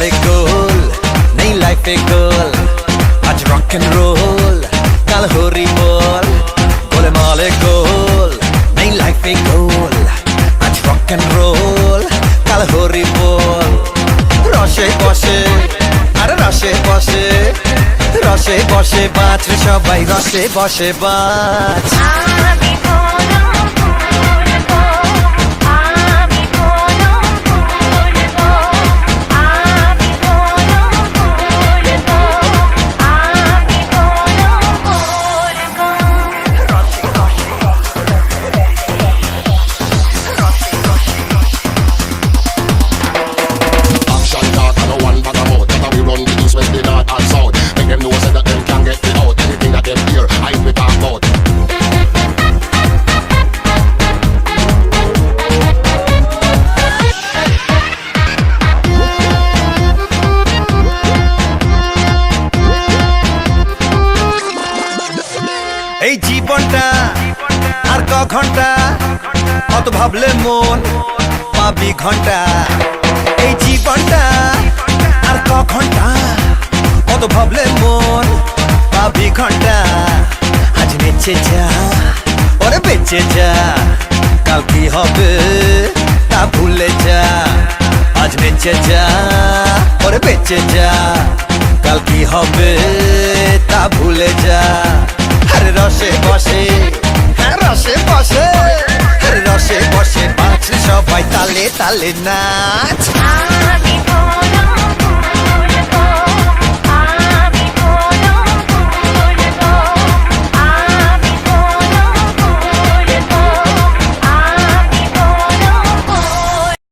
মালে গোল নেই লাইফে গোল আজ রক এন্ড রোল কাল হরি বল গোলে মালে গোল নেই লাইফে গোল আজ রক এন্ড রোল কাল হরি বল রসে বসে আরে রসে বসে রসে বসে বাঁচ সবাই রসে বসে বাঁচ এই জীবনটা আর ক ঘন্টা অত ভাবলে মন পাবি ঘন্টা এই জীবনটা আর ক ঘন্টা অত ভাবলে মন পাবি ঘন্টা আজ বেঁচে যা ওরে বেঁচে যা কাল কি হবে তা ভুলে যা আজ বেঁচে যা ওরে বেঁচে যা কাল কি হবে তা ভুলে যা আরে রসে বসে হ্যাঁ রসে বসে রসে বসে বাঁচ সবাই তালে তালে নাচ